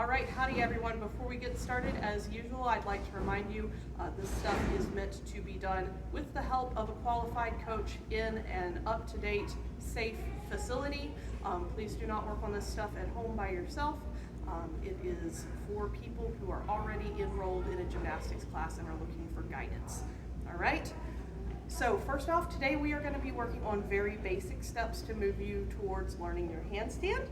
All right, howdy everyone. Before we get started, as usual, I'd like to remind you this stuff is meant to be done with the help of a qualified coach in an up-to-date, safe facility. Please do not work on this stuff at home by yourself. It is for people who are already enrolled in a gymnastics class and are looking for guidance. All right? So first off, today we are going to be working on very basic steps to move you towards learning your handstand.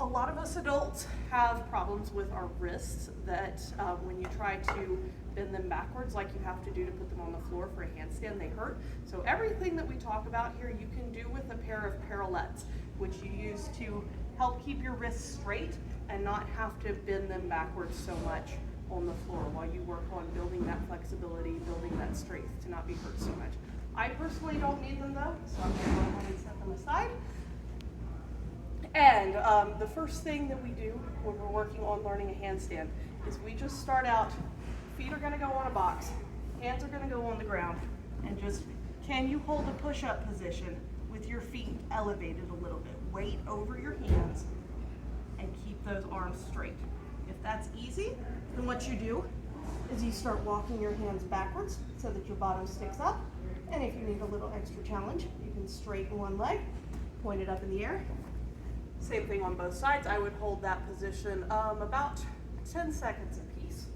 A lot of us adults have problems with our wrists that when you try to bend them backwards like you have to do to put them on the floor for a handstand, they hurt. So everything that we talk about here you can do with a pair of parallettes, which you use to help keep your wrists straight and not have to bend them backwards so much on the floor while you work on building that flexibility, building that strength to not be hurt so much. I personally don't need them though, so I'm going to go ahead and set them aside. And the first thing that we do when we're working on learning a handstand is we just start out, feet are going to go on a box, hands are going to go on the ground, and just, can you hold a push-up position with your feet elevated a little bit? Weight over your hands and keep those arms straight. If that's easy, then what you do is you start walking your hands backwards so that your bottom sticks up. And if you need a little extra challenge, you can straighten one leg, point it up in the air. Same thing on both sides. I would hold that position about 10 seconds apiece.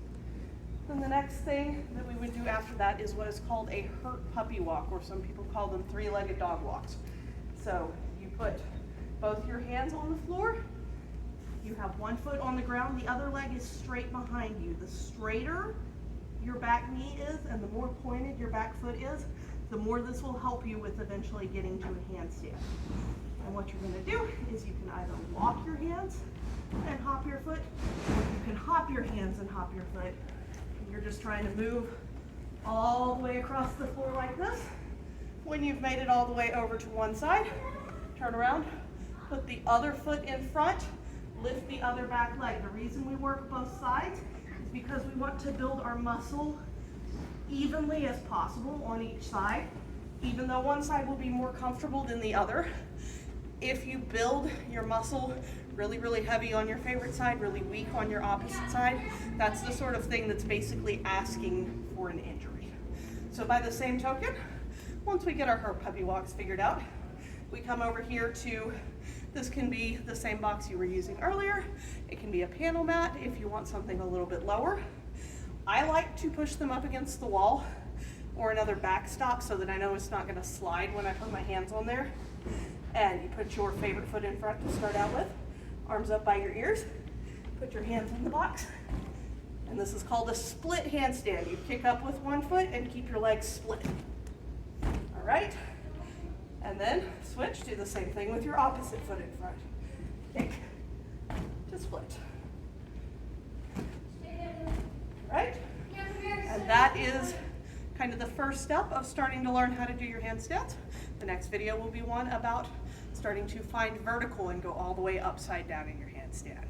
Then the next thing that we would do after that is what is called a hurt puppy walk, or some people call them three-legged dog walks. So you put both your hands on the floor. You have one foot on the ground, the other leg is straight behind you. The straighter your back knee is and the more pointed your back foot is, the more this will help you with eventually getting to a handstand. And what you're going to do is you can either walk your hands and hop your foot, or you can hop your hands and hop your foot. And you're just trying to move all the way across the floor like this. When you've made it all the way over to one side, turn around, put the other foot in front, lift the other back leg. The reason we work both sides is because we want to build our muscle evenly as possible on each side, even though one side will be more comfortable than the other. If you build your muscle really, really heavy on your favorite side, really weak on your opposite side, that's the sort of thing that's basically asking for an injury. So by the same token, once we get our hurt puppy walks figured out, we come over here to, this can be the same box you were using earlier. It can be a panel mat if you want something a little bit lower. I like to push them up against the wall or another backstop so that I know it's not going to slide when I put my hands on there. And you put your favorite foot in front to start out with, arms up by your ears, put your hands in the box, and this is called a split handstand. You kick up with one foot and keep your legs split. All right? And then switch, do the same thing with your opposite foot in front. Kick to split. Right? And that is kind of the first step of starting to learn how to do your handstands. The next video will be one about starting to find vertical and go all the way upside down in your handstand.